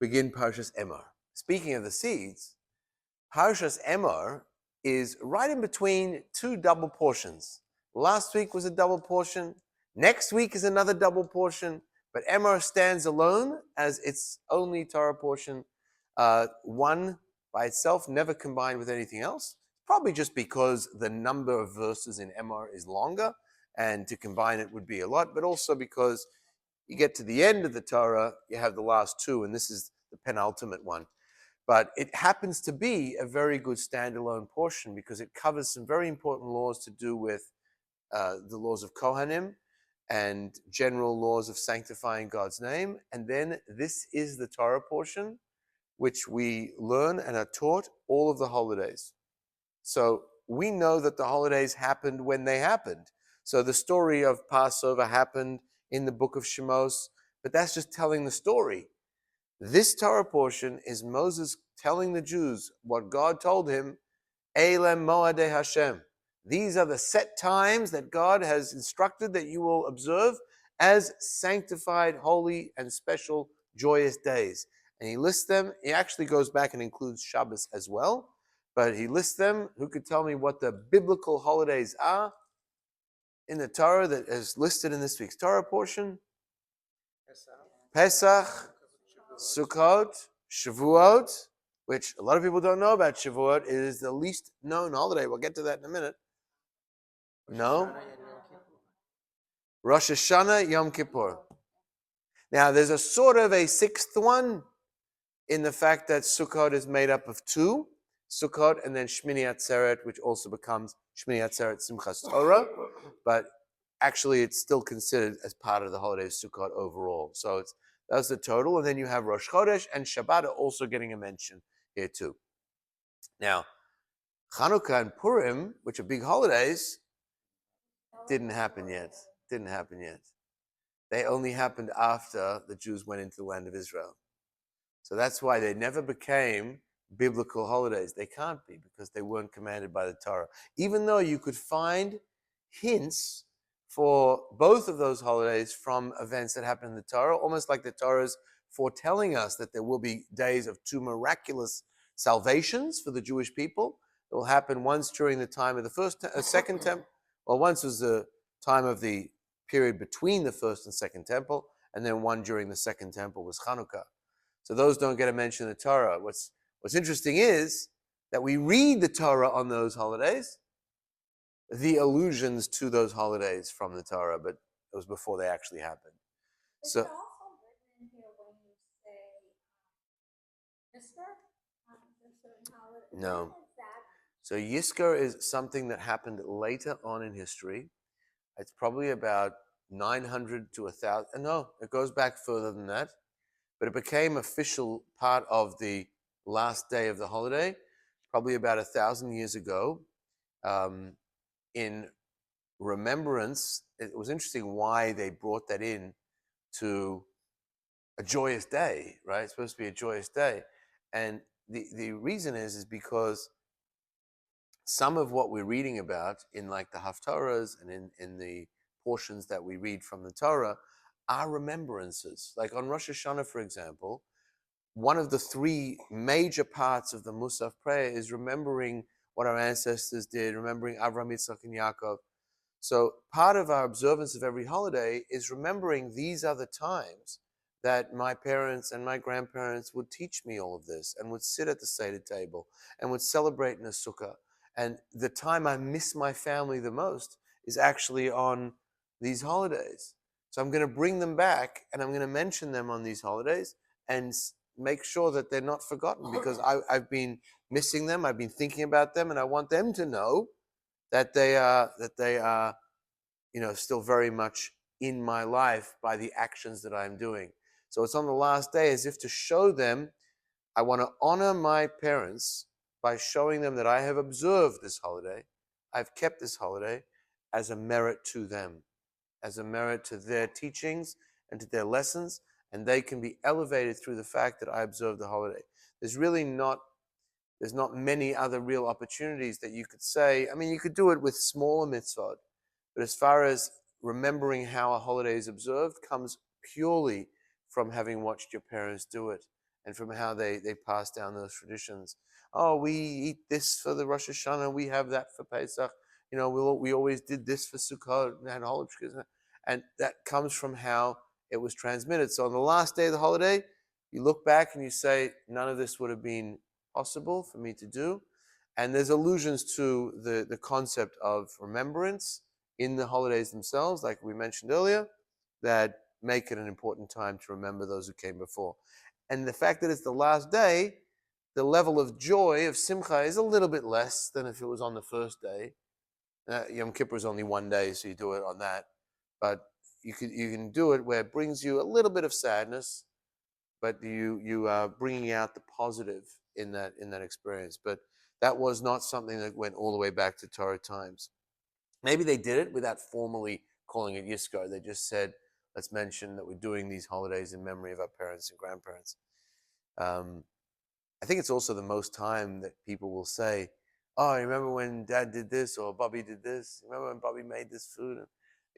begin Parshas Emor. Speaking of the seeds, Parshas Emor is right in between two double portions. Last week was a double portion. Next week is another double portion. But Emor stands alone as its only Torah portion, one by itself, never combined with anything else. Probably just because the number of verses in Emor is longer, and to combine it would be a lot, but also because you get to the end of the Torah, you have the last two, and this is the penultimate one. But it happens to be a very good standalone portion because it covers some very important laws to do with the laws of Kohanim and general laws of sanctifying God's name. And then this is the Torah portion, which we learn and are taught all of the holidays. So we know that the holidays happened when they happened. So the story of Passover happened in the book of Shemos, but that's just telling the story. This Torah portion is Moses telling the Jews what God told him, Eilem Moadei Hashem. These are the set times that God has instructed that you will observe as sanctified, holy, and special, joyous days. And he lists them. He actually goes back and includes Shabbos as well, but he lists them. Who could tell me what the biblical holidays are in the Torah that is listed in this week's Torah portion? Pesach, Sukkot, Shavuot, which a lot of people don't know about Shavuot. It is the least known holiday. We'll get to that in a minute. No? Rosh Hashanah, Yom Kippur. Now, there's a sort of a sixth one in the fact that Sukkot is made up of two, Sukkot and then Shmini Atzeret, which also becomes Shmini Atzeret Simchas Torah, but actually it's still considered as part of the holiday of Sukkot overall. So that's the total, and then you have Rosh Chodesh and Shabbat are also getting a mention here too. Now, Chanukah and Purim, which are big holidays, didn't happen yet. They only happened after the Jews went into the land of Israel. So that's why they never became biblical holidays. They can't be because they weren't commanded by the Torah. Even though you could find hints for both of those holidays from events that happened in the Torah, almost like the Torah is foretelling us that there will be days of two miraculous salvations for the Jewish people. It will happen once during the time of the second temple. Well, once was the time of the period between the first and second temple, and then one during the second temple was Chanukah. So those don't get a mention in the Torah. What's interesting is that we read the Torah on those holidays, the allusions to those holidays from the Torah, but it was before they actually happened. Is it also written here when you say Yizkor? No. So Yizkor is something that happened later on in history. It's probably about 900 to 1,000. No, it goes back further than that. But it became official part of the last day of the holiday, probably about 1,000 years ago. In remembrance, it was interesting why they brought that in to a joyous day, right? It's supposed to be a joyous day. And the reason is because some of what we're reading about in like the Haftarahs and in the portions that we read from the Torah are remembrances. Like on Rosh Hashanah, for example, one of the three major parts of the Musaf prayer is remembering what our ancestors did, remembering Avraham, Yitzchak, and Yaakov. So part of our observance of every holiday is remembering these are the times that my parents and my grandparents would teach me all of this and would sit at the Seder table and would celebrate in a sukkah. And the time I miss my family the most is actually on these holidays. So I'm going to bring them back and I'm going to mention them on these holidays and make sure that they're not forgotten because I've been missing them. I've been thinking about them and I want them to know that they are, still very much in my life by the actions that I'm doing. So it's on the last day as if to show them, I want to honor my parents by showing them that I have observed this holiday, I've kept this holiday as a merit to them, as a merit to their teachings and to their lessons, and they can be elevated through the fact that I observed the holiday. There's not many other real opportunities that you could say. I mean, you could do it with smaller mitzvot, but as far as remembering how a holiday is observed comes purely from having watched your parents do it and from how they pass down those traditions. Oh, we eat this for the Rosh Hashanah, we have that for Pesach. We always did this for Sukkot and had holidays, and that comes from how it was transmitted. So on the last day of the holiday, you look back and you say, none of this would have been possible for me to do. And there's allusions to the concept of remembrance in the holidays themselves, like we mentioned earlier, that make it an important time to remember those who came before. And the fact that it's the last day, the level of joy, of simcha, is a little bit less than if it was on the first day. Yom Kippur is only one day, so you do it on that. But you can do it where it brings you a little bit of sadness, but you are bringing out the positive in that experience. But that was not something that went all the way back to Torah times. Maybe they did it without formally calling it Yizkar. They just said, let's mention that we're doing these holidays in memory of our parents and grandparents. I think it's also the most time that people will say, oh, I remember when Dad did this or Bobby did this. Remember when Bobby made this food? And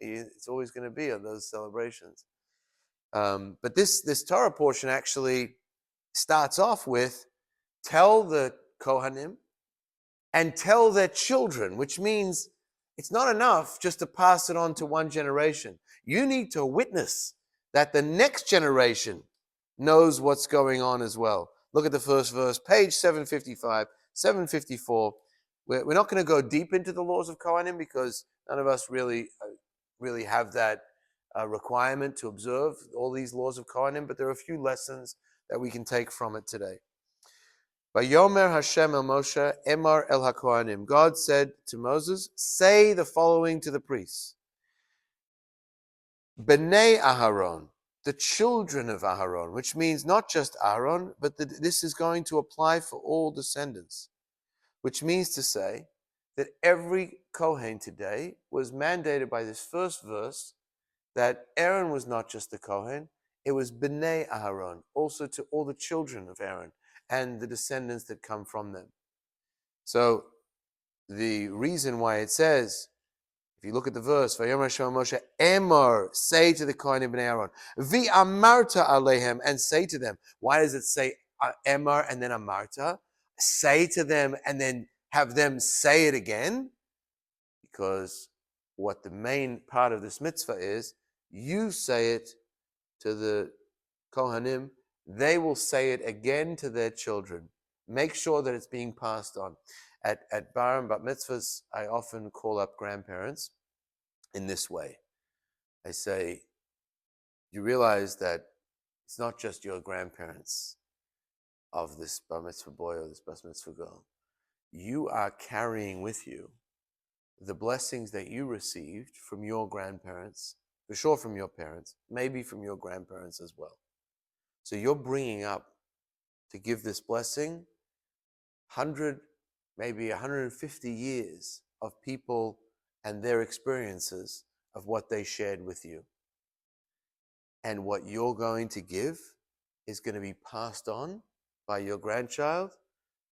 it's always going to be on those celebrations. But this Torah portion actually starts off with, tell the Kohanim and tell their children, which means it's not enough just to pass it on to one generation. You need to witness that the next generation knows what's going on as well. Look at the first verse, page 755, 754. We're not going to go deep into the laws of Kohanim because none of us really have that requirement to observe all these laws of Kohanim, but there are a few lessons that we can take from it today. Vayomer Hashem el Moshe, Emor el HaKohanim. God said to Moses, say the following to the priests. B'nei Aharon, the children of Aharon, which means not just Aaron, but this is going to apply for all descendants, which means to say that every Kohen today was mandated by this first verse that Aaron was not just the Kohen, it was B'nei Aharon, also to all the children of Aaron and the descendants that come from them. So the reason why it says, if you look at the verse, Vayomer Hashem Moshe, Emor, say to the Kohanim B'nei Aaron, V'amarta alehem, and say to them. Why does it say Emor and then Amarta? Say to them and then have them say it again? Because what the main part of this mitzvah is, you say it to the Kohanim, they will say it again to their children. Make sure that it's being passed on. At bar and bat mitzvahs, I often call up grandparents in this way. I say, you realize that it's not just your grandparents of this bar mitzvah boy or this bar mitzvah girl. You are carrying with you the blessings that you received from your grandparents, for sure from your parents, maybe from your grandparents as well. So you're bringing up to give this blessing 100, maybe 150 years of people and their experiences of what they shared with you. And what you're going to give is going to be passed on by your grandchild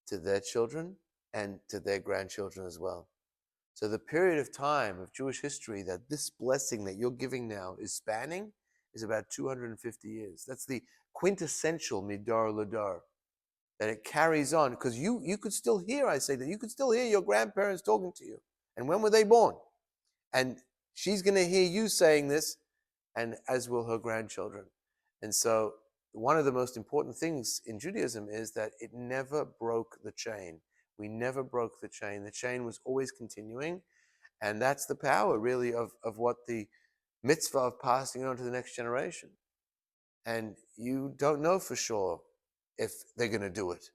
to their children and to their grandchildren as well. So the period of time of Jewish history that this blessing that you're giving now is spanning is about 250 years. That's the quintessential midar ladar, that it carries on, because you could still hear, I say that you could still hear your grandparents talking to you. And when were they born? And she's going to hear you saying this, and as will her grandchildren. And so one of the most important things in Judaism is that it never broke the chain. We never broke the chain. The chain was always continuing. And that's the power, really, of what the mitzvah of passing on to the next generation. And you don't know for sure if they're going to do it.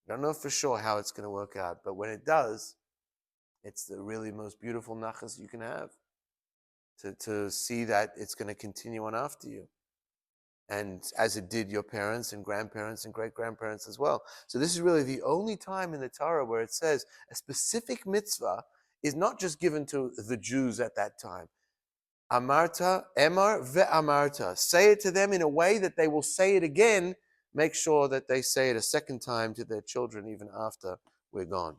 You don't know for sure how it's going to work out. But when it does, it's the really most beautiful nachas you can have, to see that it's going to continue on after you. And as it did your parents and grandparents and great-grandparents as well. So this is really the only time in the Torah where it says a specific mitzvah is not just given to the Jews at that time. Amarta, Emor ve'amarta. Say it to them in a way that they will say it again. Make sure that they say it a second time to their children even after we're gone.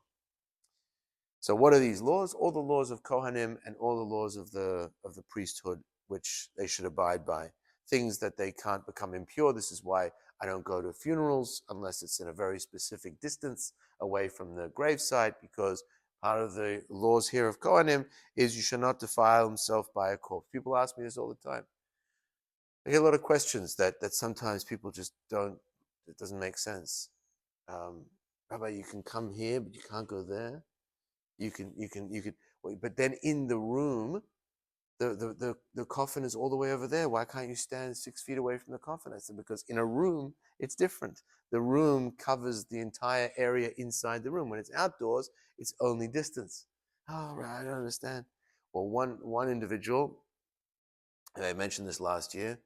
So what are these laws? All the laws of Kohanim and all the laws of the priesthood, which they should abide by. Things that they can't become impure. This is why I don't go to funerals unless it's in a very specific distance away from the gravesite, because part of the laws here of Kohanim is you shall not defile himself by a corpse. People ask me this all the time. I get a lot of questions that sometimes people just don't, it doesn't make sense. Rabbi, you can come here, but you can't go there. You can, but then in the room, the coffin is all the way over there. Why can't you stand 6 feet away from the coffin? I said, because in a room, it's different. The room covers the entire area inside the room. When it's outdoors, it's only distance. Oh, right, I don't understand. Well, one individual, and I mentioned this last year,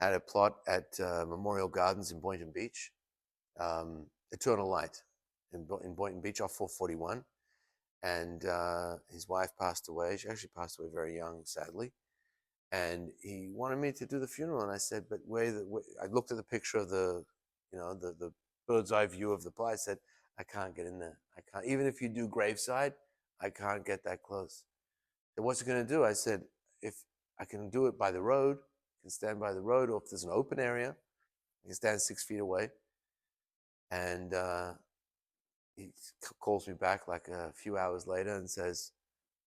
had a plot at Memorial Gardens in Boynton Beach, Eternal Light in Boynton Beach off 441. And his wife passed away. She actually passed away very young, sadly. And he wanted me to do the funeral. And I said, but I looked at the picture of the bird's eye view of the plot. I said, I can't get in there. I can't. Even if you do graveside, I can't get that close. So what's it going to do? I said, if I can do it by the road, I can stand by the road, or if there's an open area, I can stand 6 feet away. And he calls me back like a few hours later and says,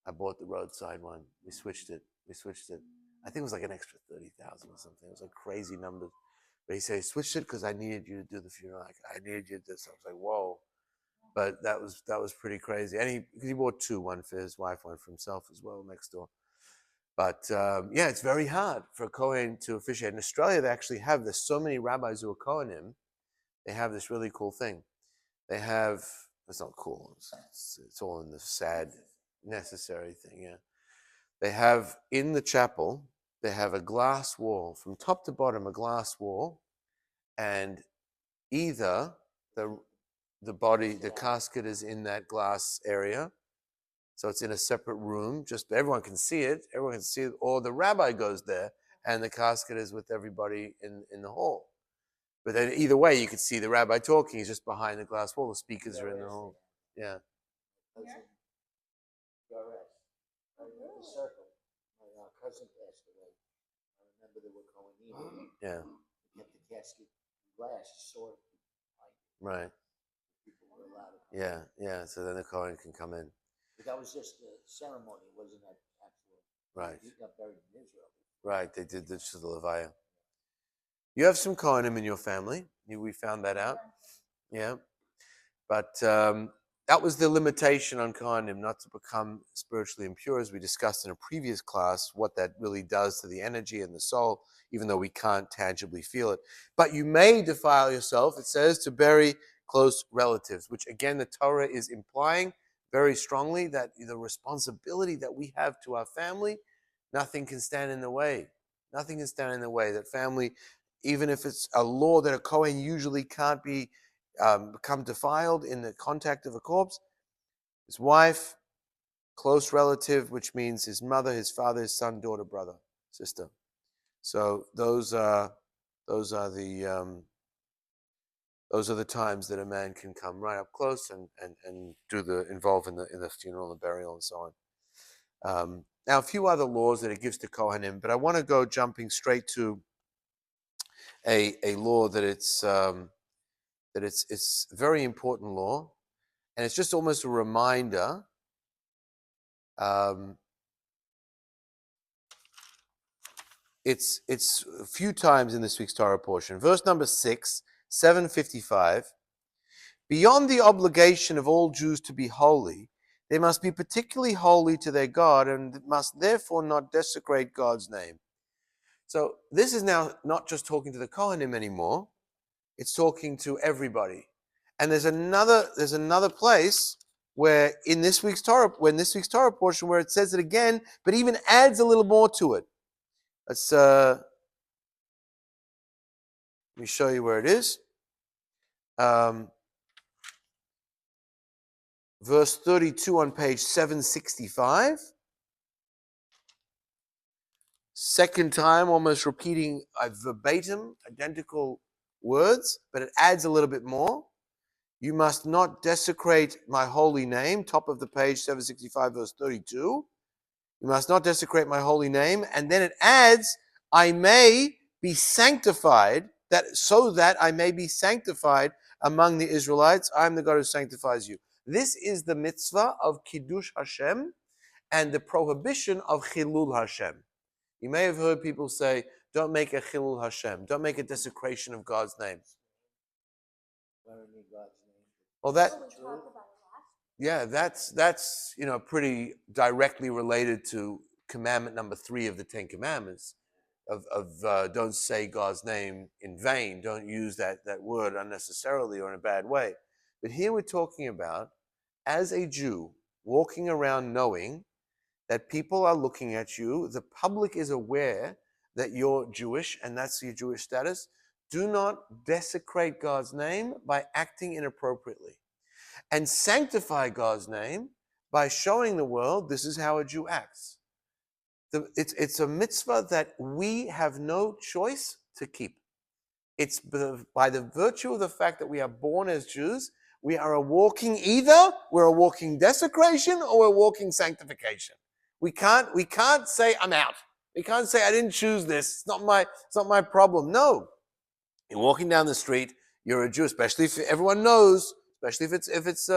I bought the roadside one. We switched it. I think it was like an extra 30,000 or something. It was like crazy numbers. But he said, he switched it because I needed you to do the funeral. I needed you to do this. I was like, whoa. But that was pretty crazy. And he bought two, one for his wife, one for himself as well next door. But yeah, it's very hard for a Kohen to officiate. In Australia, they actually have, there's so many rabbis who are Kohanim, they have this really cool thing. They have, it's not cool, it's all in the sad, necessary thing, yeah. They have, in the chapel, they have a glass wall, from top to bottom, a glass wall, and either the body, the casket is in that glass area, so it's in a separate room, just everyone can see it, or the rabbi goes there, and the casket is with everybody in the hall. But then either way, you could see the rabbi talking. He's just behind the glass wall. The speakers are in the hall. Yeah. The circle. My cousin passed away. I remember there were Kohanim. Yeah. They kept the casket glass, sort of. Right. People were allowed to come in. Yeah. So then the Kohen can come in. But that was just the ceremony. It wasn't that actual. Right. He got buried in Israel. Right. They did this to the Levaya. You have some Kohanim in your family. We found that out. Yeah. But that was the limitation on Kohanim, not to become spiritually impure, as we discussed in a previous class, what that really does to the energy and the soul, even though we can't tangibly feel it. But you may defile yourself, it says, to bury close relatives, which again, the Torah is implying very strongly that the responsibility that we have to our family, nothing can stand in the way. Nothing can stand in the way. That family, even if it's a law that a Kohen usually can't become defiled in the contact of a corpse, his wife, close relative, which means his mother, his father, his son, daughter, brother, sister. So those are the times that a man can come right up close and involve in the funeral and burial and so on. Now a few other laws that it gives to Kohanim, but I want to go jumping straight to a law that it's a very important law, and it's just almost a reminder. It's a few times in this week's Torah portion. Verse number 6, 755. Beyond the obligation of all Jews to be holy, they must be particularly holy to their God and must therefore not desecrate God's name. So this is now not just talking to the Kohanim anymore. It's talking to everybody. And there's another place where in this week's Torah portion where it says it again, but even adds a little more to it. Let's let me show you where it is. Verse 32 on page 765. Second time, almost repeating verbatim, identical words, but it adds a little bit more. You must not desecrate my holy name, top of the page 765, verse 32. You must not desecrate my holy name. And then it adds, I may be sanctified, so that I may be sanctified among the Israelites. I'm the God who sanctifies you. This is the mitzvah of Kiddush Hashem and the prohibition of Chilul Hashem. You may have heard people say, don't make a Chilul Hashem. Don't make a desecration of God's name. Well, that's pretty directly related to commandment number 3 of the 10 Commandments of don't say God's name in vain. Don't use that word unnecessarily or in a bad way. But here we're talking about, as a Jew, walking around knowing that people are looking at you, the public is aware that you're Jewish and that's your Jewish status. Do not desecrate God's name by acting inappropriately. And sanctify God's name by showing the world this is how a Jew acts. It's a mitzvah that we have no choice to keep. It's by the virtue of the fact that we are born as Jews, we are we're a walking desecration or we're a walking sanctification. We can't say I'm out. We can't say I didn't choose this. It's not my problem. No. You're walking down the street, you're a Jew, especially if everyone knows, especially if it's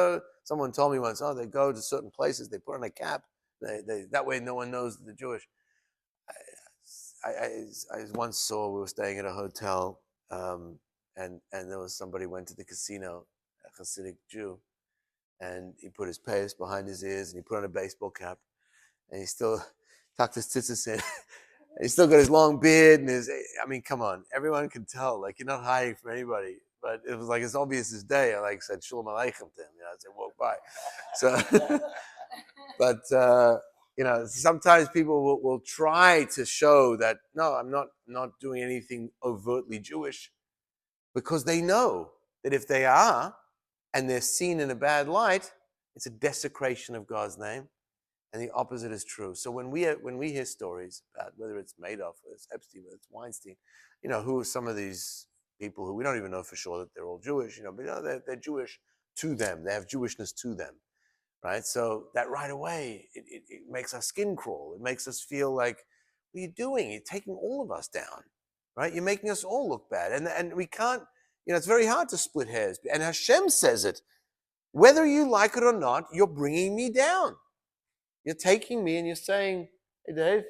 someone told me once, they go to certain places, they put on a cap. That way no one knows that they're Jewish. I once saw, we were staying at a hotel, and there was somebody went to the casino, a Hasidic Jew, and he put his payas behind his ears and he put on a baseball cap, and he still tucked his tzitzis in. He's still got his long beard and come on, everyone can tell, like, you're not hiding from anybody. But it was like as obvious as day. I said Shalom Aleichem to him, as I walked by. So, but sometimes people will try to show that no, I'm not doing anything overtly Jewish, because they know that if they are and they're seen in a bad light, it's a desecration of God's name, and the opposite is true. So when we hear stories about whether it's Madoff, whether it's Epstein, whether it's Weinstein, who are some of these people who we don't even know for sure that they're all Jewish, but they're Jewish to them. They have Jewishness to them, right? So that right away, it makes our skin crawl. It makes us feel like, what are you doing? You're taking all of us down, right? You're making us all look bad. And we can't, it's very hard to split hairs. And Hashem says it. Whether you like it or not, you're bringing me down. You're taking me and you're saying, hey, Dave,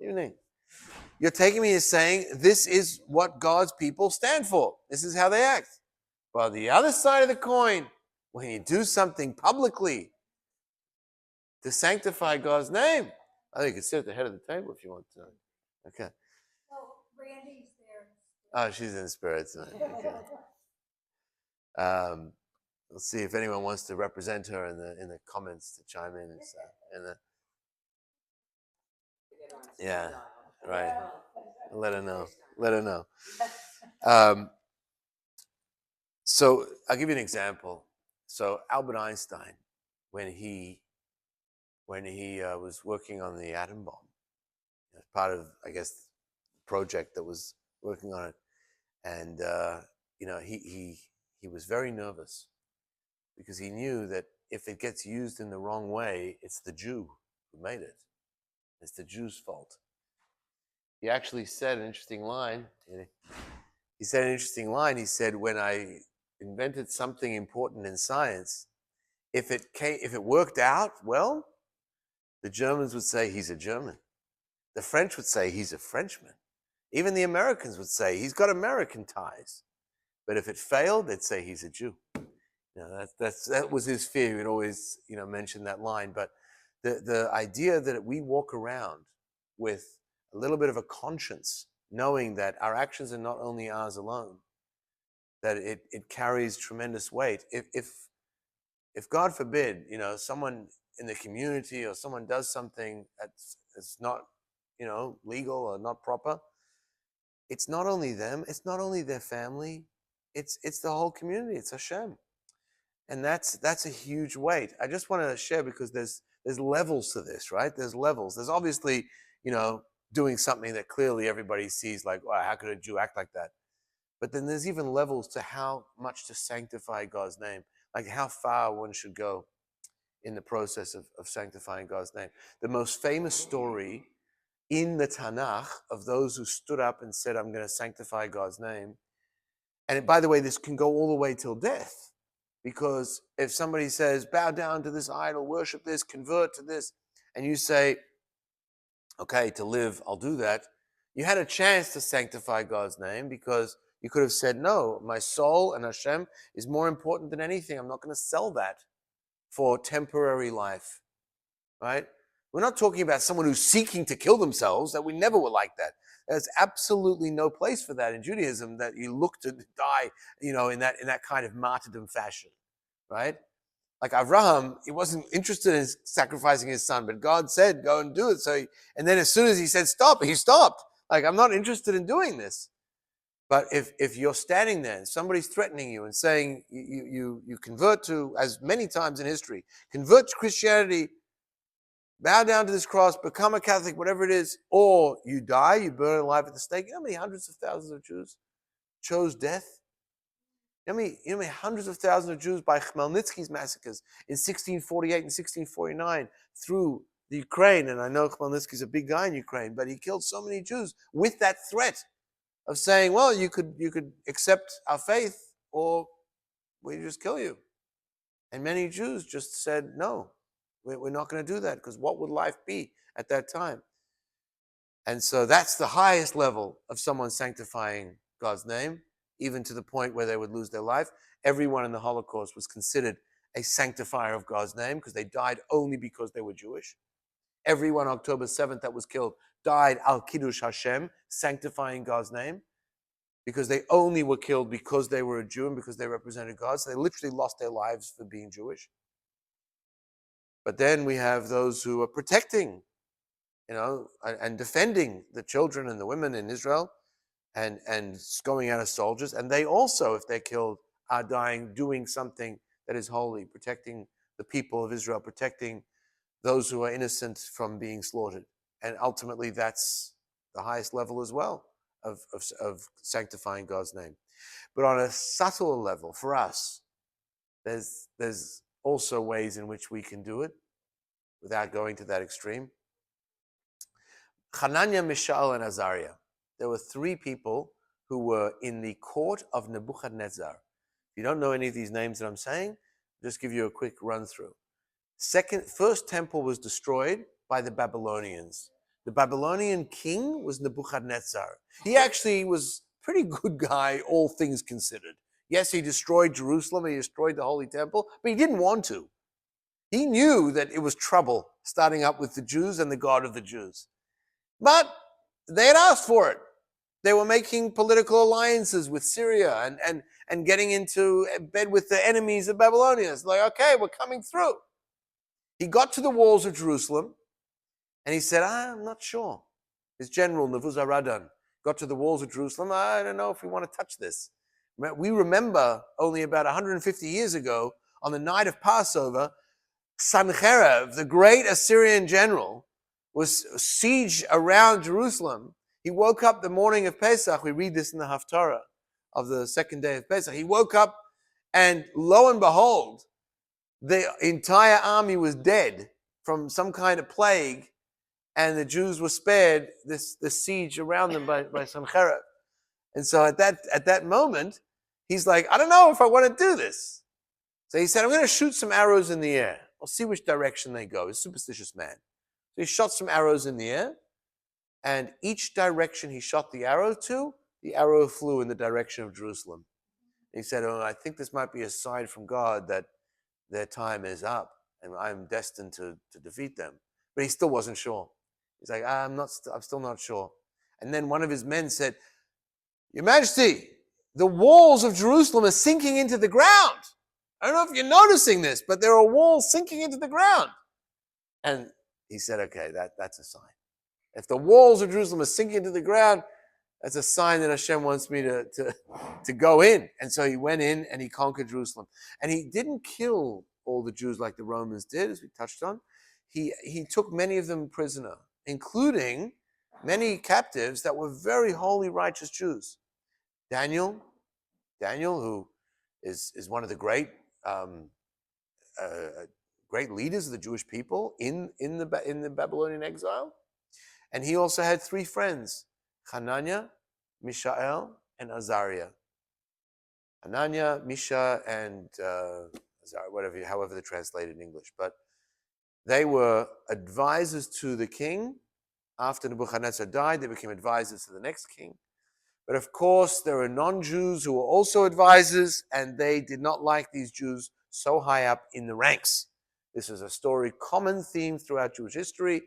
evening. You're taking me and saying, this is what God's people stand for. This is how they act. But the other side of the coin, when you do something publicly to sanctify God's name, I think you can sit at the head of the table if you want to. Okay. Well, Randy's there. Oh, she's in spirit tonight. Okay. We'll see if anyone wants to represent her in the comments to chime in. Yeah. Right. Let her know. So I'll give you an example. So Albert Einstein, when he was working on the atom bomb, as part of, I guess, the project that was working on it, and he was very nervous because he knew that if it gets used in the wrong way, it's the Jew who made it. It's the Jew's fault. He actually said an interesting line. He said, when I invented something important in science, if it worked out well, the Germans would say he's a German. The French would say he's a Frenchman. Even the Americans would say he's got American ties. But if it failed, they'd say he's a Jew. That was his fear. He would always, mention that line. But the idea that we walk around with a little bit of a conscience, knowing that our actions are not only ours alone, that it carries tremendous weight. If God forbid, someone in the community or someone does something that's not, legal or not proper, it's not only them, it's not only their family, it's the whole community. It's Hashem. And that's a huge weight. I just want to share, because there's levels to this, right? There's levels. There's obviously, doing something that clearly everybody sees, like, wow, how could a Jew act like that? But then there's even levels to how much to sanctify God's name, like how far one should go in the process of sanctifying God's name. The most famous story in the Tanakh of those who stood up and said, I'm going to sanctify God's name. And by the way, this can go all the way till death. Because if somebody says, bow down to this idol, worship this, convert to this, and you say, okay, to live, I'll do that, you had a chance to sanctify God's name because you could have said, no, my soul and Hashem is more important than anything. I'm not going to sell that for temporary life, right? We're not talking about someone who's seeking to kill themselves, that we never were like that. There's absolutely no place for that in Judaism, that you look to die, in that kind of martyrdom fashion, right? Like Avraham, he wasn't interested in sacrificing his son, but God said, go and do it. And then as soon as he said stop, he stopped. Like, I'm not interested in doing this. But if you're standing there and somebody's threatening you and saying you convert to, as many times in history, convert to Christianity, bow down to this cross, become a Catholic, whatever it is, or you die, you burn alive at the stake. You know how many hundreds of thousands of Jews chose death? You know how many hundreds of thousands of Jews by Khmelnytsky's massacres in 1648 and 1649 through the Ukraine, and I know Khmelnytsky's a big guy in Ukraine, but he killed so many Jews with that threat of saying, well, you could accept our faith or we just kill you. And many Jews just said, no, we're not going to do that, because what would life be at that time? And so that's the highest level of someone sanctifying God's name, even to the point where they would lose their life. Everyone in the Holocaust was considered a sanctifier of God's name because they died only because they were Jewish. Everyone October 7th that was killed died al Kiddush Hashem, sanctifying God's name, because they only were killed because they were a Jew and because they represented God. So they literally lost their lives for being Jewish. But then we have those who are protecting, and defending the children and the women in Israel, and going out as soldiers. And they also, if they're killed, are dying doing something that is holy, protecting the people of Israel, protecting those who are innocent from being slaughtered. And ultimately, that's the highest level as well of sanctifying God's name. But on a subtle level, for us, there's also ways in which we can do it without going to that extreme. Hananiah, Mishael, and Azaria. There were three people who were in the court of Nebuchadnezzar. If you don't know any of these names that I'm saying, I'll just give you a quick run through. First temple was destroyed by the Babylonians. The Babylonian king was Nebuchadnezzar. He actually was a pretty good guy, all things considered. Yes, he destroyed Jerusalem, he destroyed the Holy Temple, but he didn't want to. He knew that it was trouble starting up with the Jews and the God of the Jews. But they had asked for it. They were making political alliances with Syria and getting into bed with the enemies of Babylonians. Like, okay, we're coming through. He got to the walls of Jerusalem and he said, I'm not sure. His general, Nebuzaradan, got to the walls of Jerusalem. I don't know if we want to touch this. We remember only about 150 years ago, on the night of Passover, Sancherib, the great Assyrian general, was siege around Jerusalem. He woke up the morning of Pesach. We read this in the Haftarah of the second day of Pesach. He woke up and lo and behold, the entire army was dead from some kind of plague, and the Jews were spared the siege around them by Sancherib. And so at that moment, he's like, I don't know if I want to do this. So he said, I'm going to shoot some arrows in the air. I'll see which direction they go. He's a superstitious man. So he shot some arrows in the air, and each direction he shot the arrow to, the arrow flew in the direction of Jerusalem. And he said, I think this might be a sign from God that their time is up, and I'm destined to defeat them. But he still wasn't sure. He's like, I'm still not sure. And then one of his men said, Your Majesty, the walls of Jerusalem are sinking into the ground. I don't know if you're noticing this, but there are walls sinking into the ground. And he said, okay, that's a sign. If the walls of Jerusalem are sinking into the ground, that's a sign that Hashem wants me to go in. And so he went in and he conquered Jerusalem. And he didn't kill all the Jews like the Romans did, as we touched on. He took many of them prisoner, including many captives that were very holy, righteous Jews. Daniel, who is one of the great great leaders of the Jewish people in the Babylonian exile, And he also had three friends, Hananiah, Mishael, and Azaria. Hananiah, Misha, and Azaria, however they're translated in English. But they were advisors to the king. After Nebuchadnezzar died, they became advisors to the next king. But of course, there were non-Jews who were also advisors, and they did not like these Jews so high up in the ranks. This is a story, common theme throughout Jewish history.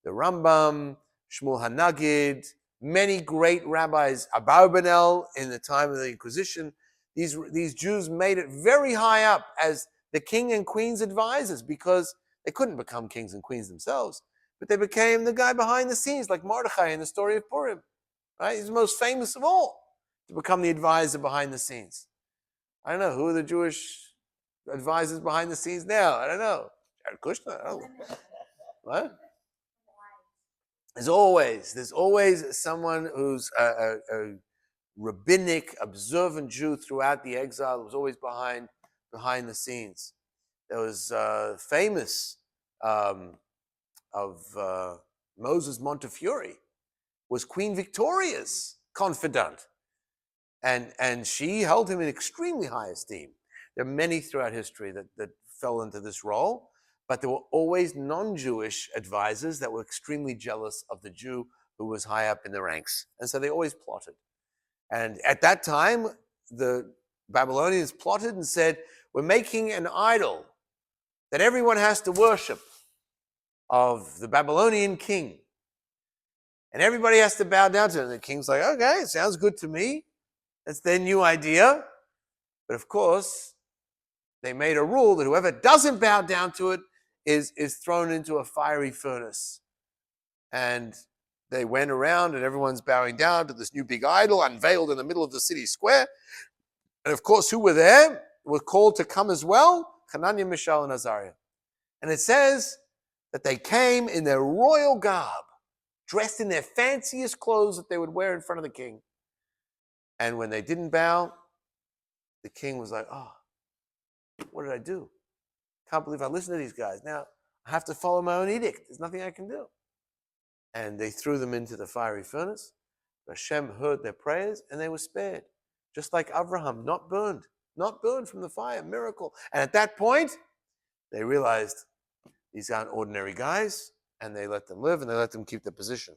The Rambam, Shmuel HaNagid, many great rabbis, Abarbanel in the time of the Inquisition, these Jews made it very high up as the king and queen's advisors because they couldn't become kings and queens themselves, but they became the guy behind the scenes, like Mordechai in the story of Purim. Right? He's the most famous of all to become the advisor behind the scenes. I don't know, who are the Jewish advisors behind the scenes now? I don't know. Jared Kushner? I don't know. What? There's always someone who's a rabbinic, observant Jew throughout the exile who was always behind the scenes. There was famous of Moses Montefiore, was Queen Victoria's confidant. And she held him in extremely high esteem. There are many throughout history that fell into this role, but there were always non-Jewish advisors that were extremely jealous of the Jew who was high up in the ranks. And so they always plotted. And at that time, the Babylonians plotted and said, we're making an idol that everyone has to worship of the Babylonian king. And everybody has to bow down to it. And the king's like, okay, it sounds good to me. That's their new idea. But of course, they made a rule that whoever doesn't bow down to it is thrown into a fiery furnace. And they went around and everyone's bowing down to this new big idol unveiled in the middle of the city square. And of course, who were there were called to come as well? Hananiah, Mishael, and Azaria. And it says that they came in their royal garb, dressed in their fanciest clothes that they would wear in front of the king. And when they didn't bow, the king was like, oh, what did I do? Can't believe I listened to these guys. Now I have to follow my own edict. There's nothing I can do. And they threw them into the fiery furnace. Hashem heard their prayers and they were spared. Just like Abraham, not burned from the fire, miracle. And at that point, they realized these aren't ordinary guys, and they let them live and they let them keep their position.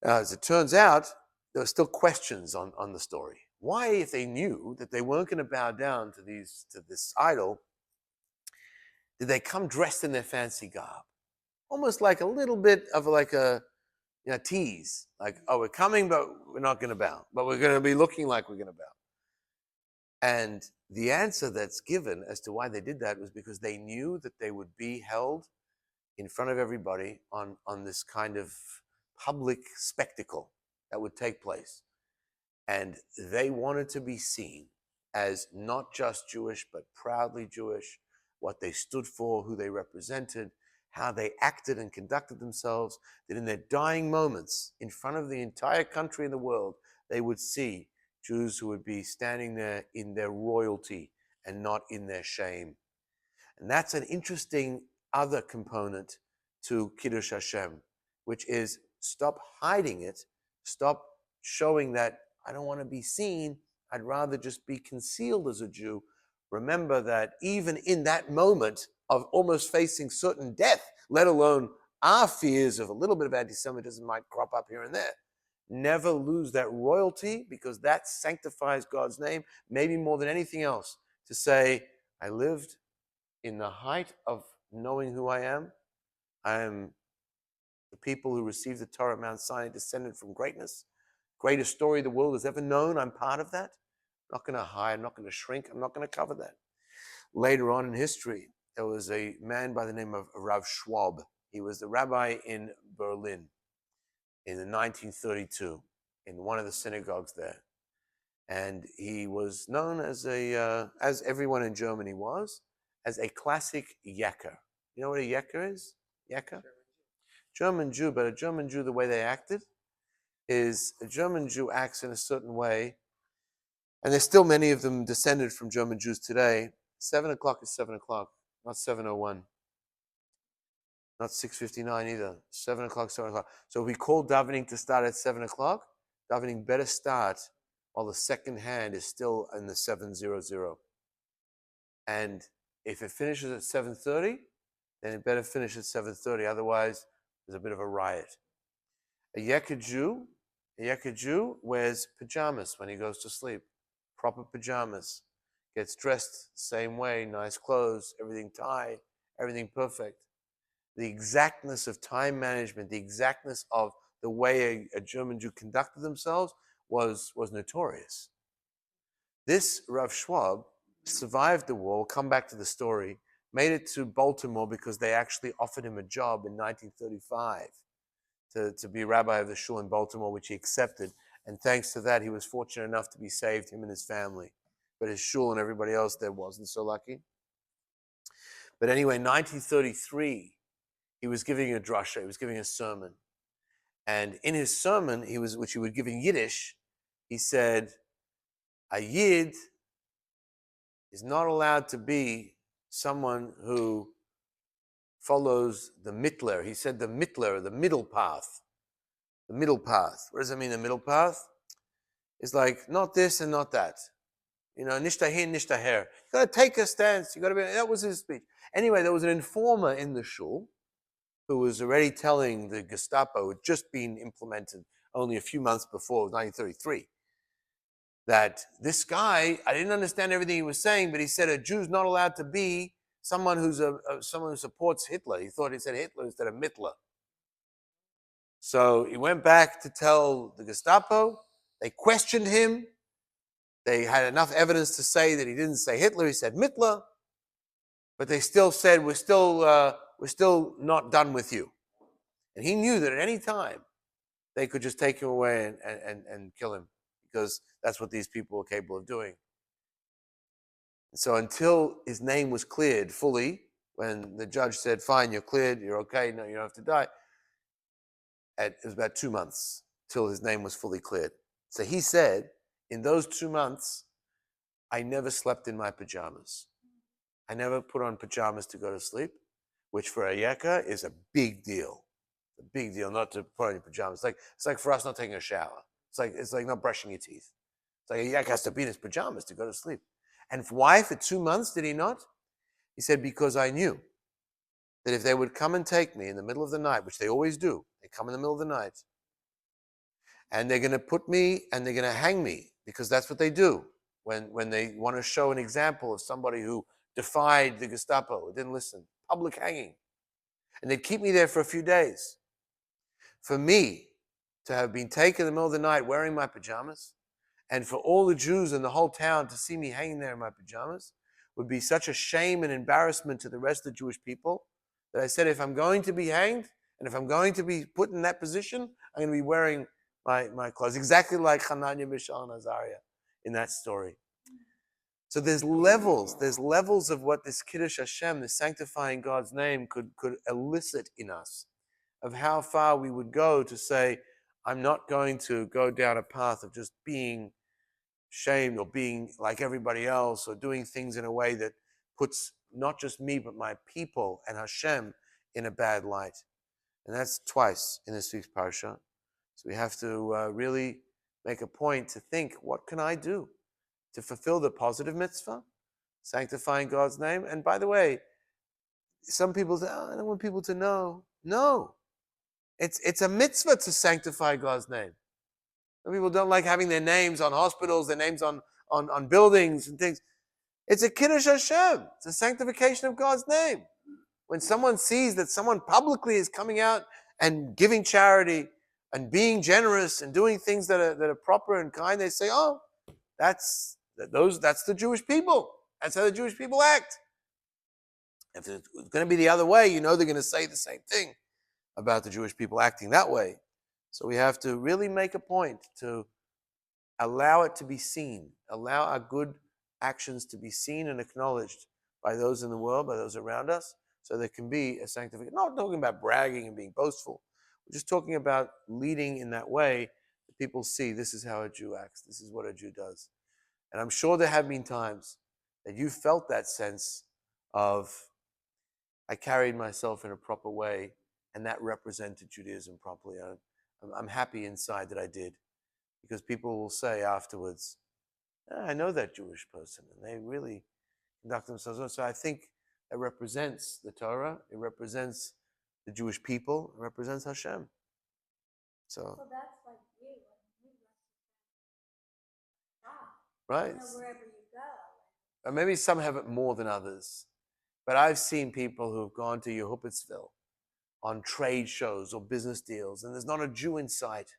Now, as it turns out, there were still questions on the story. Why, if they knew that they weren't going to bow down to this idol, did they come dressed in their fancy garb? Almost like a little bit of like a tease. Like, oh, we're coming, but we're not going to bow. But we're going to be looking like we're going to bow. And the answer that's given as to why they did that was because they knew that they would be held in front of everybody on this kind of public spectacle that would take place. And they wanted to be seen as not just Jewish, but proudly Jewish, what they stood for, who they represented, how they acted and conducted themselves, that in their dying moments, in front of the entire country and the world, they would see Jews who would be standing there in their royalty and not in their shame. And that's an interesting other component to Kiddush Hashem, which is stop hiding it, stop showing that I don't want to be seen, I'd rather just be concealed as a Jew. Remember that even in that moment of almost facing certain death, let alone our fears of a little bit of anti-Semitism might crop up here and there, never lose that royalty, because that sanctifies God's name, maybe more than anything else, to say, I lived in the height of knowing who I am. I am the people who received the Torah at Mount Sinai, descended from greatness. Greatest story the world has ever known. I'm part of that. I'm not going to hide. I'm not going to shrink. I'm not going to cover that. Later on in history, there was a man by the name of Rav Schwab. He was the rabbi in Berlin in 1932 in one of the synagogues there. And he was known as as everyone in Germany was, as a classic yakker. You know what a yakker is? Yakker? German Jew, but a German Jew, the way they acted is a German Jew acts in a certain way, and there's still many of them descended from German Jews today. 7 o'clock is 7 o'clock, not 7:01. Not 6:59 either. 7 o'clock, 7 o'clock. So if we call davening to start at 7 o'clock, davening better start while the second hand is still in the 7:00. And if it finishes at 7:30, then it better finish at 7:30. Otherwise, there's a bit of a riot. A Yekka Jew wears pajamas when he goes to sleep. Proper pajamas. Gets dressed the same way, nice clothes, everything tied, everything perfect. The exactness of time management, the exactness of the way a German Jew conducted themselves was notorious. This Rav Schwab survived the war, we'll come back to the story, made it to Baltimore because they actually offered him a job in 1935 to be rabbi of the shul in Baltimore, which he accepted. And thanks to that, he was fortunate enough to be saved, him and his family. But his shul and everybody else there wasn't so lucky. But anyway, 1933, he was giving a drasha, he was giving a sermon. And in his sermon, which he would give in Yiddish, he said, a Yid is not allowed to be someone who follows the mitler. He said the mitler, the middle path. The middle path. What does it mean, the middle path? It's like not this and not that. You know, nishta here, nishta here. You got to take a stance. You got to be. That was his speech. Anyway, there was an informer in the shul who was already telling the Gestapo, had just been implemented only a few months before, 1933, that this guy, I didn't understand everything he was saying, but he said a Jew's not allowed to be someone someone who supports Hitler. He thought he said Hitler instead of Mittler. So he went back to tell the Gestapo. They questioned him. They had enough evidence to say that he didn't say Hitler. He said Mittler. But they still said, we're still not done with you. And he knew that at any time they could just take him away and kill him, because that's what these people were capable of doing. And so until his name was cleared fully, when the judge said, fine, you're cleared, you're okay, no, you don't have to die, it was about 2 months till his name was fully cleared. So he said, in those 2 months, I never slept in my pajamas. I never put on pajamas to go to sleep, which for a Yekka is a big deal. A big deal not to put on your pajamas. It's like for us not taking a shower. It's like not brushing your teeth. It's like a Yekka has to be in his pajamas to go to sleep. And why for 2 months did he not? He said, because I knew that if they would come and take me in the middle of the night, which they always do, they come in the middle of the night, and they're going to put me and they're going to hang me, because that's what they do when they want to show an example of somebody who defied the Gestapo, didn't listen, public hanging. And they'd keep me there for a few days. For me to have been taken in the middle of the night wearing my pajamas, and for all the Jews in the whole town to see me hanging there in my pajamas, would be such a shame and embarrassment to the rest of the Jewish people, that I said, if I'm going to be hanged, and if I'm going to be put in that position, I'm going to be wearing my clothes. Exactly like Hananiah, Mishael, and Azaria in that story. So there's levels of what this Kiddush Hashem, this sanctifying God's name, could elicit in us, of how far we would go to say, I'm not going to go down a path of just being shamed or being like everybody else or doing things in a way that puts not just me but my people and Hashem in a bad light. And that's twice in this week's parsha. So we have to really make a point to think, what can I do to fulfill the positive mitzvah, sanctifying God's name? And by the way, some people say, I don't want people to know. No. It's a mitzvah to sanctify God's name. Some people don't like having their names on hospitals, their names on buildings and things. It's a Kiddush Hashem. It's a sanctification of God's name. When someone sees that someone publicly is coming out and giving charity and being generous and doing things that are proper and kind, they say, oh, that's the Jewish people. That's how the Jewish people act. If it's going to be the other way, you know they're going to say the same thing about the Jewish people acting that way. So we have to really make a point to allow it to be seen, allow our good actions to be seen and acknowledged by those in the world, by those around us, so there can be a sanctification. Not talking about bragging and being boastful. We're just talking about leading in that way that people see this is how a Jew acts, this is what a Jew does. And I'm sure there have been times that you felt that sense of I carried myself in a proper way, and that represented Judaism properly. I'm happy inside that I did, because people will say afterwards, I know that Jewish person, and they really conduct themselves well. So I think it represents the Torah, it represents the Jewish people, it represents Hashem. So that's like you right. wherever you go. Or maybe some have it more than others. But I've seen people who've gone to Yehupitzville on trade shows or business deals, and there's not a Jew in sight.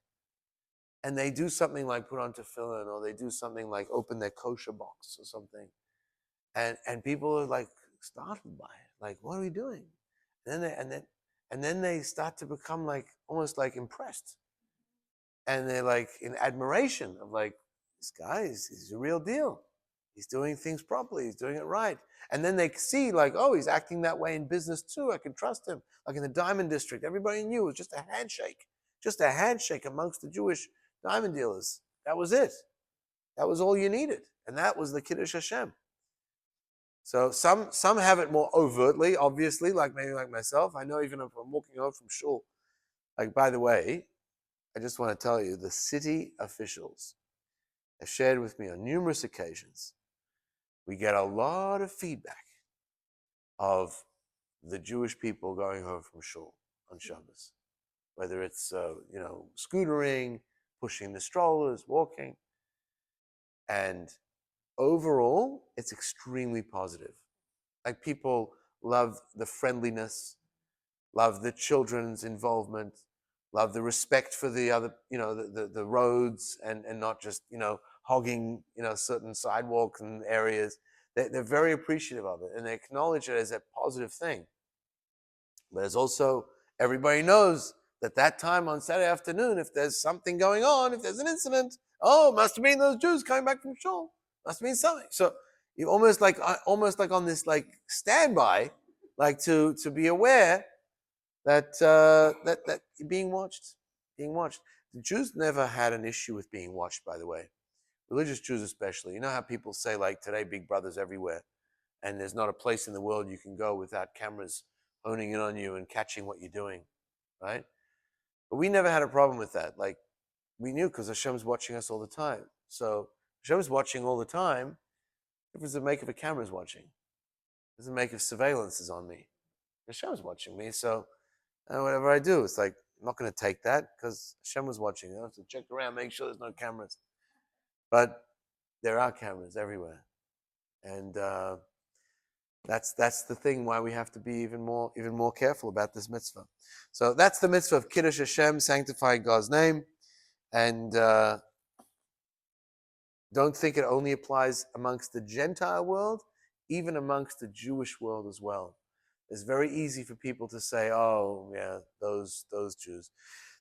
And they do something like put on tefillin, or they do something like open their kosher box or something. And people are like startled by it. Like, what are we doing? And then they start to become like almost like impressed. And they're like in admiration of like, this guy he's a real deal. He's doing things properly. He's doing it right. And then they see like, oh, he's acting that way in business too. I can trust him. Like in the diamond district, everybody knew it was just a handshake amongst the Jewish diamond dealers. That was it. That was all you needed. And that was the Kiddush Hashem. So some have it more overtly, obviously, like maybe like myself. I know even if I'm walking home from shul, like, by the way, I just want to tell you, the city officials have shared with me on numerous occasions. We get a lot of feedback of the Jewish people going home from shul on Shabbos, whether it's scootering, pushing the strollers, walking, and overall, it's extremely positive. Like, people love the friendliness, love the children's involvement, love the respect for the other, the roads, and not just, hogging, certain sidewalks and areas. They're very appreciative of it, and they acknowledge it as a positive thing. But there's also, everybody knows that time on Saturday afternoon, if there's something going on, if there's an incident, must have been those Jews coming back from shul. Must have been something. So you're almost like on this like standby, like to be aware that that you're being watched. The Jews never had an issue with being watched, by the way. Religious Jews especially. You know how people say like today, Big Brother's everywhere, and there's not a place in the world you can go without cameras honing in on you and catching what you're doing, right? But we never had a problem with that. Like, we knew because Hashem's watching us all the time. So Hashem's watching all the time. What does it make if a camera's watching? What does it make if surveillance is on me? Hashem's watching me, so whatever I do, it's like, I'm not going to take that because Hashem was watching. I have to check around, make sure there's no cameras. But there are cameras everywhere. And that's the thing why we have to be even more careful about this mitzvah. So that's the mitzvah of Kiddush Hashem, sanctifying God's name. And don't think it only applies amongst the Gentile world, even amongst the Jewish world as well. It's very easy for people to say, oh, yeah, those Jews.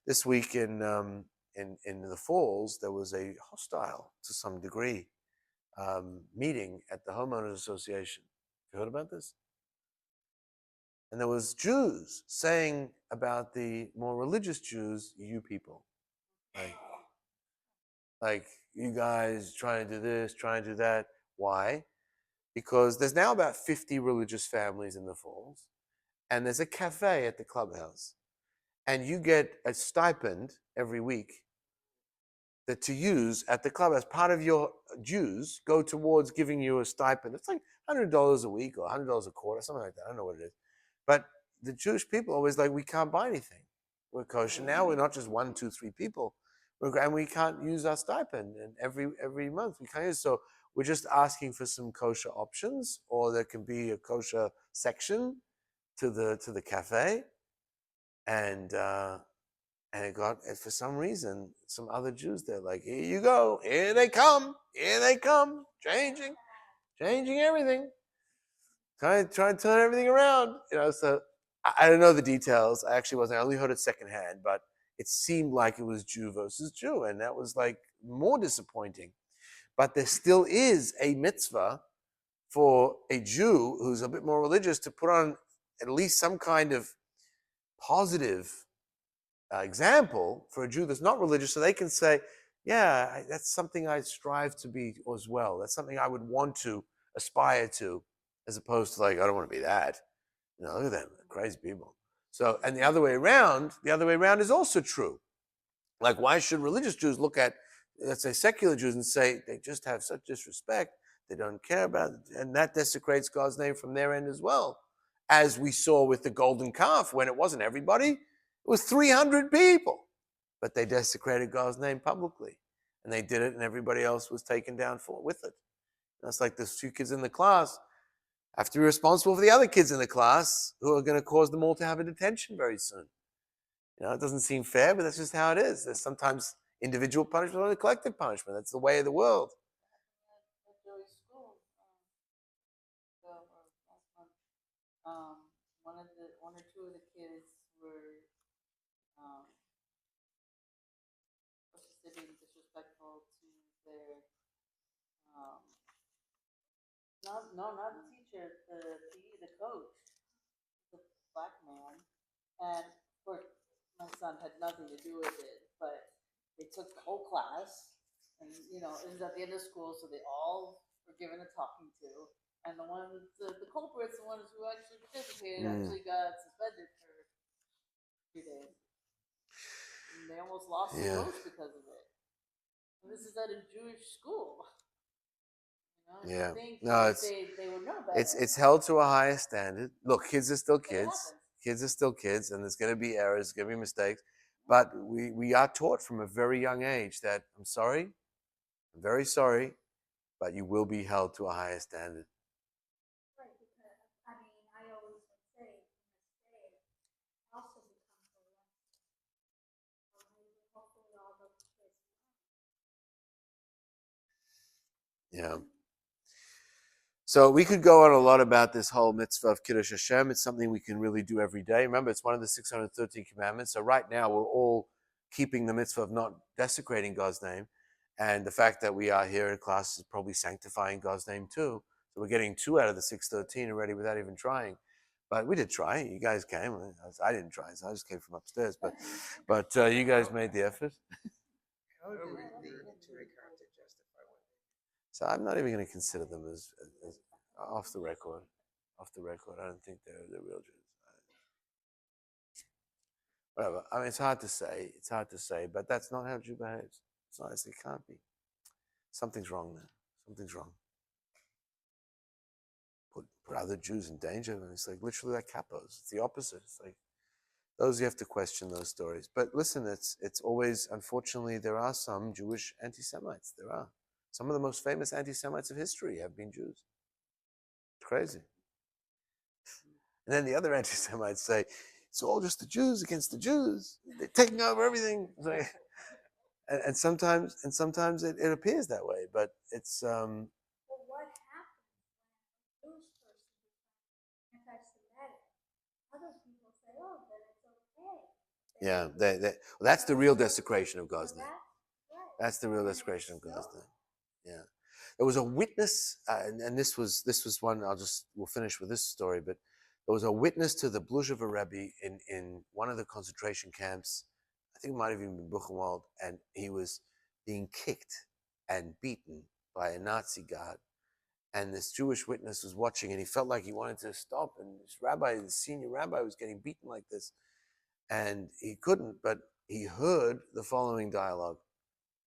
This week in the Falls, there was a hostile, to some degree, meeting at the Homeowners Association. You heard about this? And there was Jews saying about the more religious Jews, you people. Like you guys trying to do this, trying to do that. Why? Because there's now about 50 religious families in the Falls, and there's a cafe at the clubhouse. And you get a stipend every week that to use at the clubhouse. Part of your dues go towards giving you a stipend. It's like $100 a week or $100 a quarter, something like that. I don't know what it is. But the Jewish people are always like, we can't buy anything. We're kosher. Now we're not just 1, 2, 3 people. And we can't use our stipend. And every month we can't use. So we're just asking for some kosher options, or there can be a kosher section to the cafe. And it got, for some reason, some other Jews, they're like, here you go, here they come, changing everything, trying to turn everything around, so I don't know the details. I only heard it secondhand, but it seemed like it was Jew versus Jew, and that was like more disappointing. But there still is a mitzvah for a Jew who's a bit more religious to put on at least some kind of positive example for a Jew that's not religious, so they can say, yeah, that's something I strive to be as well. That's something I would want to aspire to, as opposed to like, I don't want to be that. Look at them, crazy people. So, and the other way around is also true. Like, why should religious Jews look at, let's say, secular Jews and say they just have such disrespect, they don't care about it, and that desecrates God's name from their end as well. As we saw with the golden calf, when it wasn't everybody, it was 300 people, but they desecrated God's name publicly, and they did it, and everybody else was taken down with it. That's like those few kids in the class have to be responsible for the other kids in the class who are going to cause them all to have a detention very soon. It doesn't seem fair, but that's just how it is. There's sometimes individual punishment and collective punishment. That's the way of the world. At Joey's school, last month, one or two of the kids were being disrespectful to their not the teacher, the PE, the coach, the black man, and of course my son had nothing to do with it, but they took the whole class, and it was at the end of school, so they all were given a talking to, and the culprits, the ones who actually participated, actually got suspended for 2 days. And they almost lost the coach because of it. And this is at a Jewish school. Yeah. No, they would know better. It's held to a higher standard. Look, kids are still kids. Kids are still kids, and there's going to be errors, there's going to be mistakes. But we are taught from a very young age that I'm very sorry, but you will be held to a higher standard. Right, because I always would say mistake also becomes a lesson. Hopefully all the kids Yeah. So we could go on a lot about this whole mitzvah of Kiddush Hashem. It's something we can really do every day. Remember, it's one of the 613 commandments. So right now we're all keeping the mitzvah of not desecrating God's name. And the fact that we are here in class is probably sanctifying God's name too. So we're getting 2 out of the 613 already without even trying. But we did try. You guys came. I didn't try, so I just came from upstairs. But you guys made the effort. So I'm not even going to consider them as off the record. Off the record, I don't think they're real Jews. Whatever. I mean, it's hard to say. It's hard to say, but that's not how a Jew behaves. It's not. It can't be. Something's wrong there. Something's wrong. Put other Jews in danger. And it's like literally like capos. It's the opposite. It's like those you have to question those stories. But listen, it's always, unfortunately, there are some Jewish anti-Semites. There are. Some of the most famous anti-Semites of history have been Jews. It's crazy. And then the other anti-Semites say, it's all just the Jews against the Jews. They're taking over everything. And sometimes it appears that way, but it's Well, what happens when a Jewish person becomes anti-Semitic? Other people say, oh, then it's okay. well, that's the real desecration of God's name. Right. That's the real desecration of God's name. Yeah. There was a witness, and this was one, we'll finish with this story, but there was a witness to the Blush of a Rabbi in one of the concentration camps. I think it might have even been Buchenwald, and he was being kicked and beaten by a Nazi guard. And this Jewish witness was watching, and he felt like he wanted to stop. And this rabbi, the senior rabbi, was getting beaten like this. And he couldn't, but he heard the following dialogue.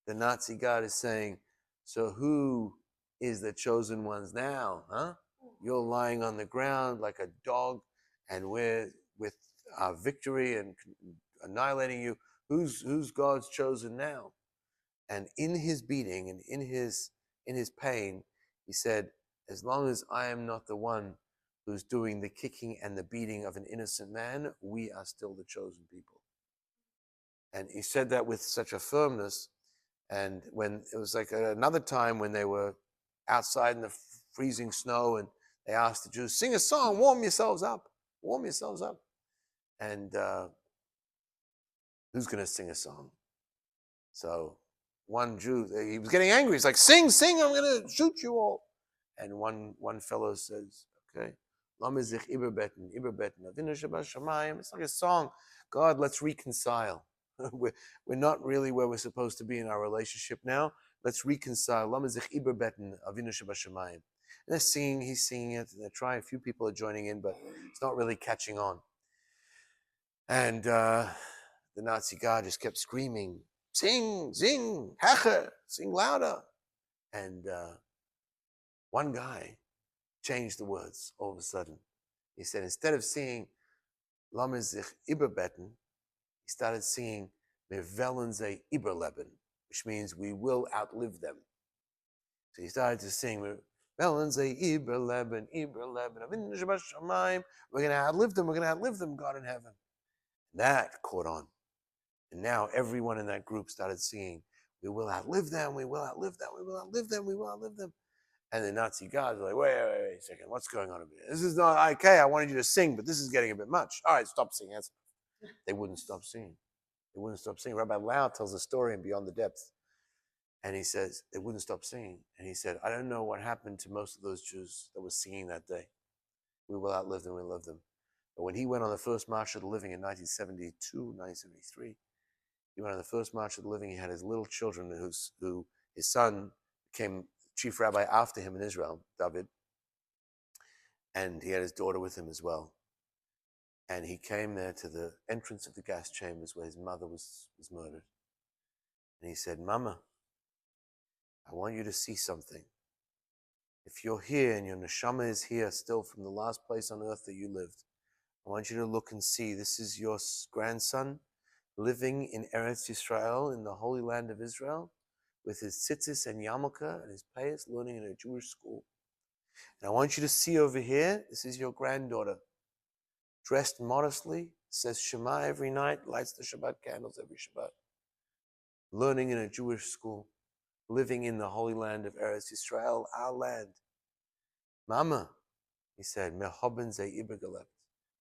The Nazi guard is saying, so who is the chosen ones now, huh? You're lying on the ground like a dog, and we're with our victory and annihilating you. Who's God's chosen now? And in his beating and in his pain, he said, as long as I am not the one who's doing the kicking and the beating of an innocent man, we are still the chosen people. And he said that with such a firmness. And when it was like another time when they were outside in the freezing snow and they asked the Jews, sing a song, warm yourselves up. And who's going to sing a song? So one Jew, he was getting angry. He's like, sing, I'm going to shoot you all. And one fellow says, okay, it's like a song. God, let's reconcile. We're not really where we're supposed to be in our relationship now. Let's reconcile. And they're singing, he's singing it, and they're trying, a few people are joining in, but it's not really catching on. And the Nazi guard just kept screaming, sing, sing, heche, sing louder. And one guy changed the words all of a sudden. He said, instead of singing, Lassen sich überbetten, he started singing, wir wollen sie überleben, which means we will outlive them. So he started to sing, wir wollen sie überleben, überleben, we're going to outlive them, God in heaven. And that caught on. And now everyone in that group started singing, we will outlive them, we will outlive them, we will outlive them, we will outlive them. And the Nazi guards were like, wait a second, what's going on over here? This is not okay, I wanted you to sing, but this is getting a bit much. All right, stop singing. They wouldn't stop singing. They wouldn't stop singing. Rabbi Lau tells a story in Beyond the Depth. And he says, they wouldn't stop singing. And he said, I don't know what happened to most of those Jews that were singing that day. We will outlive them, we love them. But when he went on the first March of the Living in 1972, 1973, he went on the first March of the Living. He had his little children, who his son became chief rabbi after him in Israel, David. And he had his daughter with him as well. And he came there to the entrance of the gas chambers where his mother was murdered. And he said, Mama, I want you to see something. If you're here and your neshama is here still from the last place on earth that you lived, I want you to look and see, this is your grandson living in Eretz Yisrael, in the Holy Land of Israel, with his tzitzis and yarmulke and his payas, learning in a Jewish school. And I want you to see over here, this is your granddaughter, dressed modestly, says Shema every night, lights the Shabbat candles every Shabbat, learning in a Jewish school, living in the Holy Land of Eretz Yisrael, our land. Mama, he said,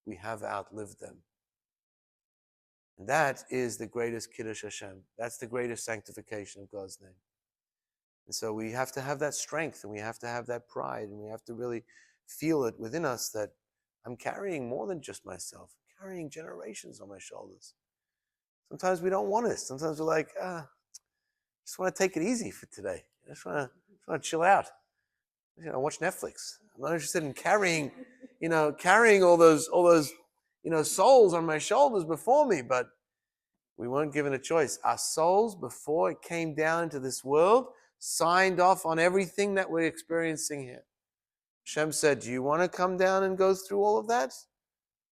we have outlived them. And that is the greatest Kiddush Hashem. That's the greatest sanctification of God's name. And so we have to have that strength, and we have to have that pride, and we have to really feel it within us that I'm carrying more than just myself. I'm carrying generations on my shoulders. Sometimes we don't want it. Sometimes we're like, just want to take it easy for today. I just want to chill out. Watch Netflix. I'm not interested in carrying all those souls on my shoulders before me, but we weren't given a choice. Our souls, before it came down into this world, signed off on everything that we're experiencing here. Hashem said, do you want to come down and go through all of that?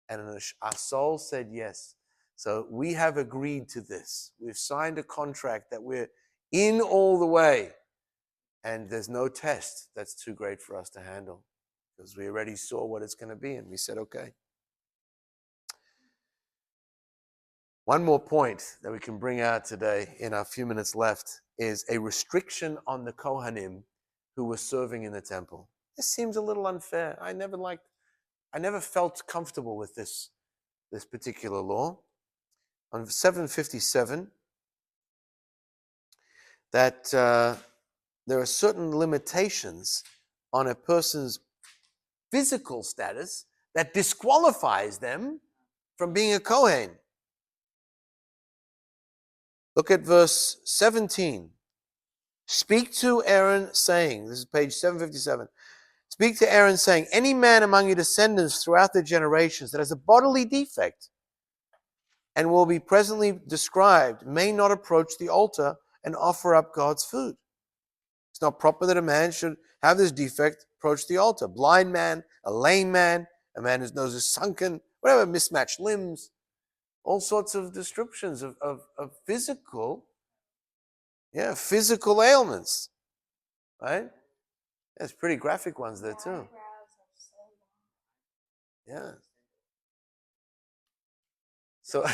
And our soul said yes. So we have agreed to this. We've signed a contract that we're in all the way. And there's no test that's too great for us to handle, because we already saw what it's going to be, and we said, okay. One more point that we can bring out today in our few minutes left is a restriction on the Kohanim who were serving in the temple. This seems a little unfair. I never felt comfortable with this particular law. On 757, that there are certain limitations on a person's physical status that disqualifies them from being a Kohen. Look at verse 17. Speak to Aaron saying, this is page 757. Speak to Aaron saying, any man among your descendants throughout the generations that has a bodily defect and will be presently described may not approach the altar and offer up God's food. It's not proper that a man should have this defect approach the altar. Blind man, a lame man, a man whose nose is sunken, whatever, mismatched limbs, all sorts of descriptions of physical ailments, right? There's pretty graphic ones there too. Yeah. So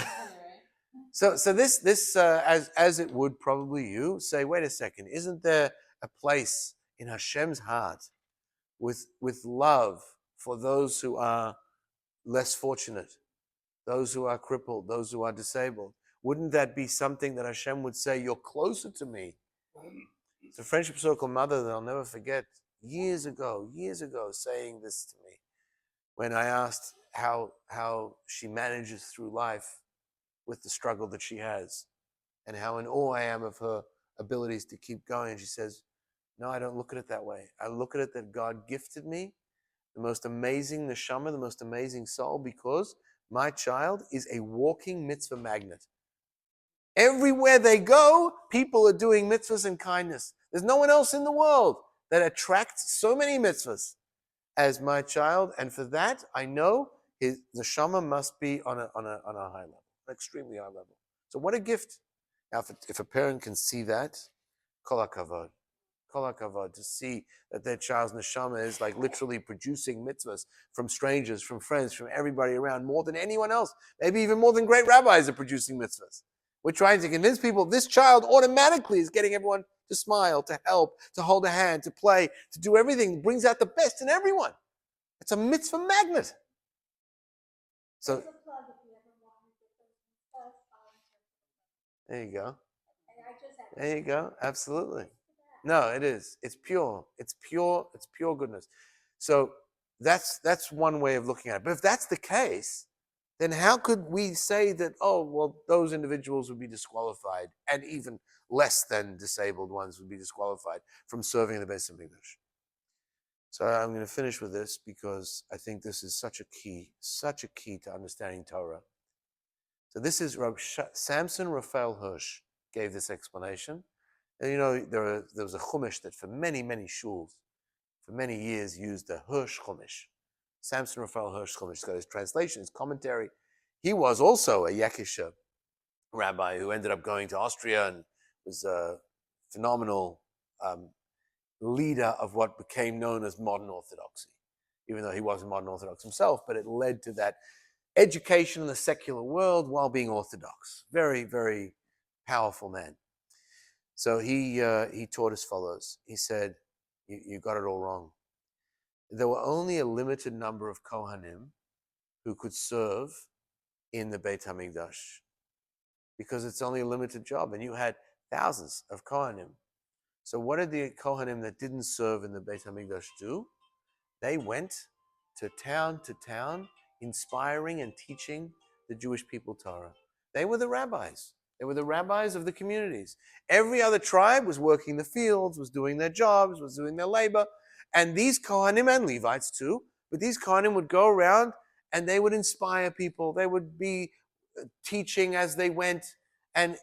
this as it would probably you say, wait a second, isn't there a place in Hashem's heart with love for those who are less fortunate, those who are crippled, those who are disabled? Wouldn't that be something that Hashem would say, you're closer to me? It's a friendship circle mother that I'll never forget, years ago, saying this to me when I asked how she manages through life with the struggle that she has, and how in awe I am of her abilities to keep going. She says, No, I don't look at it that way. I look at it that God gifted me the most amazing neshama, the most amazing soul, because my child is a walking mitzvah magnet. Everywhere they go, people are doing mitzvahs and kindness. There's no one else in the world that attracts so many mitzvahs as my child, and for that, I know his neshama must be on a high level, an extremely high level. So what a gift! Now, if a parent can see that, kol hakavod, to see that their child's neshama is like literally producing mitzvahs from strangers, from friends, from everybody around, more than anyone else. Maybe even more than great rabbis are producing mitzvahs. We're trying to convince people this child automatically is getting everyone to smile, to help, to hold a hand, to play, to do everything, brings out the best in everyone. It's a mitzvah magnet. So, There's a plug if you ever want to get those stuff. there you go. And I just had There you go. Absolutely. No, it is. It's pure. It's pure. It's pure goodness. So that's one way of looking at it. But if that's the case, then how could we say that, oh, well, those individuals would be disqualified, and even less than disabled ones would be disqualified from serving in the Beis Hamikdash? So I'm going to finish with this because I think this is such a key to understanding Torah. So this is Samson Raphael Hirsch gave this explanation. And you know, there was a chumash that for many, many shuls, for many years used the Hirsch chumash. Samson Raphael Hirsch chumash. He's got his translation, his commentary. He was also a Yakisha rabbi who ended up going to Austria and was a phenomenal leader of what became known as modern Orthodoxy, even though he wasn't modern Orthodox himself, but it led to that education in the secular world while being Orthodox. Very, very powerful man. So he taught as follows. He said, you got it all wrong. There were only a limited number of Kohanim who could serve in the Beit HaMikdash because it's only a limited job, and you had thousands of Kohanim. So what did the Kohanim that didn't serve in the Beit HaMikdash do? They went to town, inspiring and teaching the Jewish people Torah. They were the rabbis. They were the rabbis of the communities. Every other tribe was working the fields, was doing their jobs, was doing their labor. And these Kohanim and Levites too, but these Kohanim would go around and they would inspire people. They would be teaching as they went. And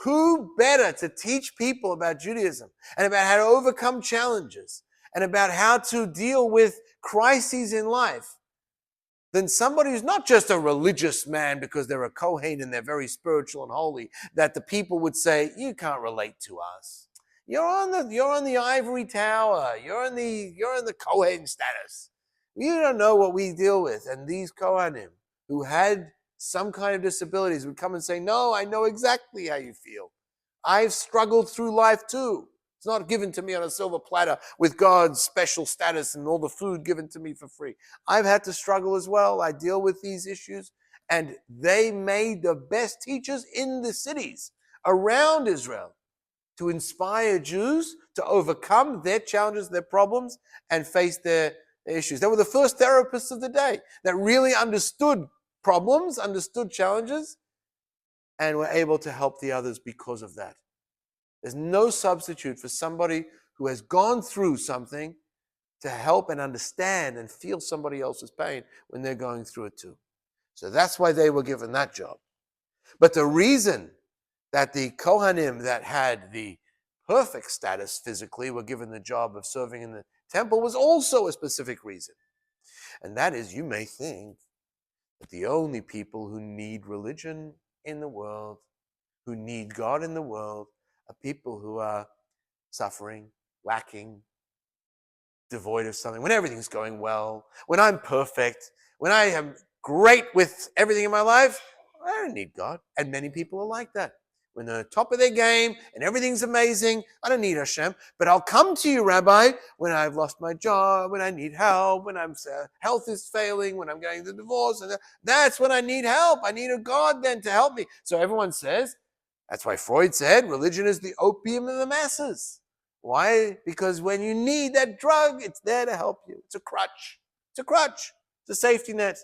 who better to teach people about Judaism and about how to overcome challenges and about how to deal with crises in life than somebody who's not just a religious man because they're a Kohen and they're very spiritual and holy, that the people would say, you can't relate to us. You're on the ivory tower. You're in the Kohen status. You don't know what we deal with. And these Kohanim who had some kind of disabilities would come and say, no, I know exactly how you feel. I've struggled through life too. It's not given to me on a silver platter with God's special status and all the food given to me for free. I've had to struggle as well. I deal with these issues. And they made the best teachers in the cities around Israel to inspire Jews to overcome their challenges, their problems, and face their issues. They were the first therapists of the day that really understood problems, understood challenges, and were able to help the others because of that. There's no substitute for somebody who has gone through something to help and understand and feel somebody else's pain when they're going through it too. So that's why they were given that job. But the reason that the Kohanim that had the perfect status physically were given the job of serving in the temple was also a specific reason. And that is, you may think that the only people who need religion in the world, who need God in the world, are people who are suffering, lacking, devoid of something, when everything's going well, when I'm perfect, when I am great with everything in my life, I don't need God. And many people are like that. When they're top of their game and everything's amazing, I don't need Hashem, but I'll come to you, Rabbi, when I've lost my job, when I need help, when health is failing, when I'm getting the divorce, and that's when I need help. I need a God then to help me. So everyone says, that's why Freud said religion is the opium of the masses. Why? Because when you need that drug, it's there to help you. It's a crutch. It's a crutch. It's a safety net.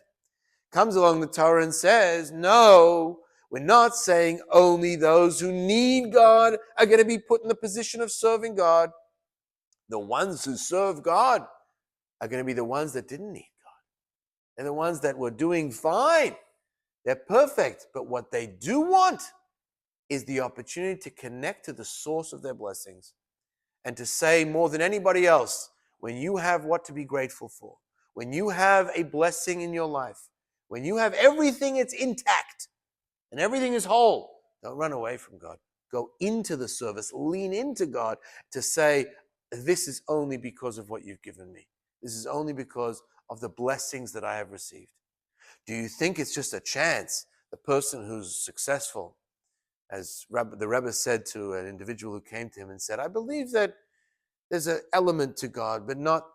Comes along the Torah and says, no, we're not saying only those who need God are going to be put in the position of serving God. The ones who serve God are going to be the ones that didn't need God. They're the ones that were doing fine. They're perfect. But what they do want is the opportunity to connect to the source of their blessings and to say more than anybody else, when you have what to be grateful for, when you have a blessing in your life, when you have everything it's intact and everything is whole, don't run away from God. Go into the service, lean into God to say, this is only because of what you've given me. This is only because of the blessings that I have received. Do you think it's just a chance? The person who's successful, as the Rabbi said to an individual who came to him and said, I believe that there's an element to God, but not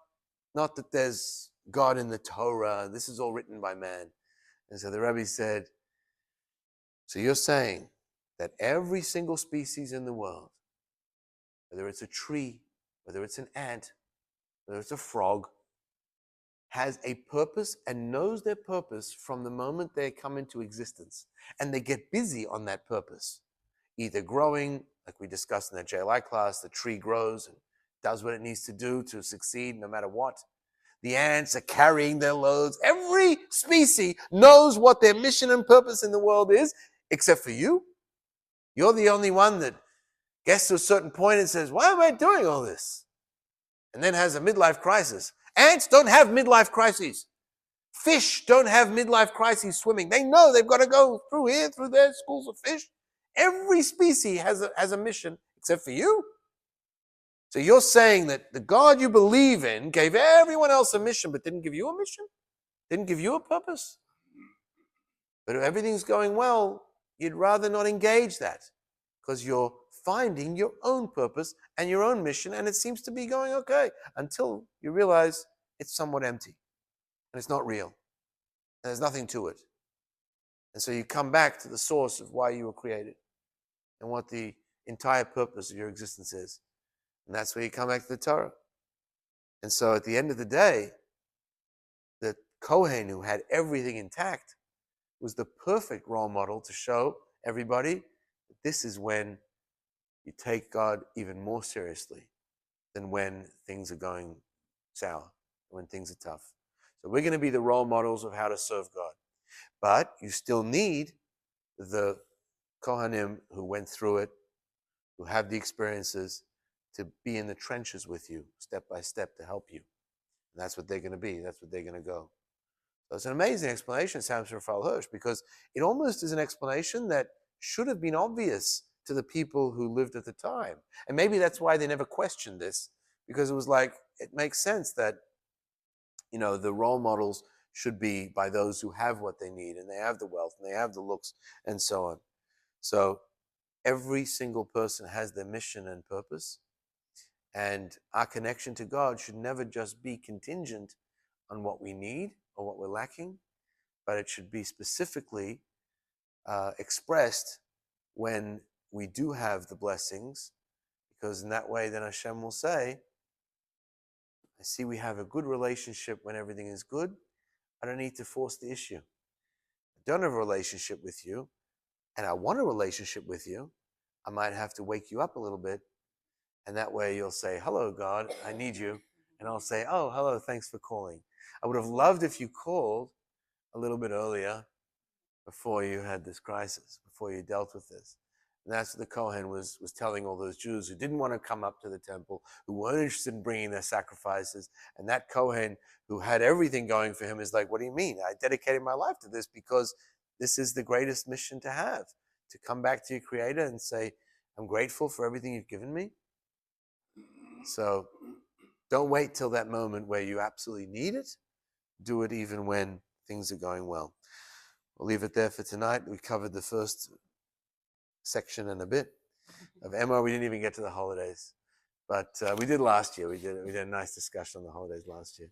that there's God in the Torah. This is all written by man. And so the Rabbi said, so you're saying that every single species in the world, whether it's a tree, whether it's an ant, whether it's a frog, has a purpose and knows their purpose from the moment they come into existence. And they get busy on that purpose, either growing, like we discussed in that JLI class, the tree grows and does what it needs to do to succeed no matter what. The ants are carrying their loads. Every species knows what their mission and purpose in the world is, except for you. You're the only one that gets to a certain point and says, why am I doing all this? And then has a midlife crisis. Ants don't have midlife crises. Fish don't have midlife crises swimming. They know they've got to go through here, through there, schools of fish. Every species has a mission, except for you. So you're saying that the God you believe in gave everyone else a mission, but didn't give you a mission? Didn't give you a purpose? But if everything's going well, you'd rather not engage that because you're finding your own purpose and your own mission, and it seems to be going okay until you realize it's somewhat empty and it's not real and there's nothing to it. And so you come back to the source of why you were created and what the entire purpose of your existence is. And that's where you come back to the Torah. And so at the end of the day, the Kohen who had everything intact was the perfect role model to show everybody that this is when you take God even more seriously than when things are going sour, when things are tough. So we're going to be the role models of how to serve God. But you still need the Kohanim who went through it, who have the experiences, to be in the trenches with you, step by step, to help you. And that's what they're going to be. That's what they're going to go. So it's an amazing explanation, Samson Raphael Hirsch, because it almost is an explanation that should have been obvious to the people who lived at the time. And maybe that's why they never questioned this, because it was like, it makes sense that, the role models should be by those who have what they need, and they have the wealth, and they have the looks, and so on. So every single person has their mission and purpose, and our connection to God should never just be contingent on what we need or what we're lacking, but it should be specifically expressed when we do have the blessings, because in that way then Hashem will say, I see we have a good relationship when everything is good. I don't need to force the issue. I don't have a relationship with you, and I want a relationship with you. I might have to wake you up a little bit, and that way you'll say, hello, God, I need you. And I'll say, oh, hello, thanks for calling. I would have loved if you called a little bit earlier before you had this crisis, before you dealt with this. And that's what the Kohen was telling all those Jews who didn't want to come up to the temple, who weren't interested in bringing their sacrifices. And that Kohen who had everything going for him is like, what do you mean? I dedicated my life to this because this is the greatest mission to have, to come back to your Creator and say, I'm grateful for everything you've given me. So don't wait till that moment where you absolutely need it. Do it even when things are going well. We'll leave it there for tonight. We covered the first section and a bit of Emor. We didn't even get to the holidays, but we did last year. We did a nice discussion on the holidays last year.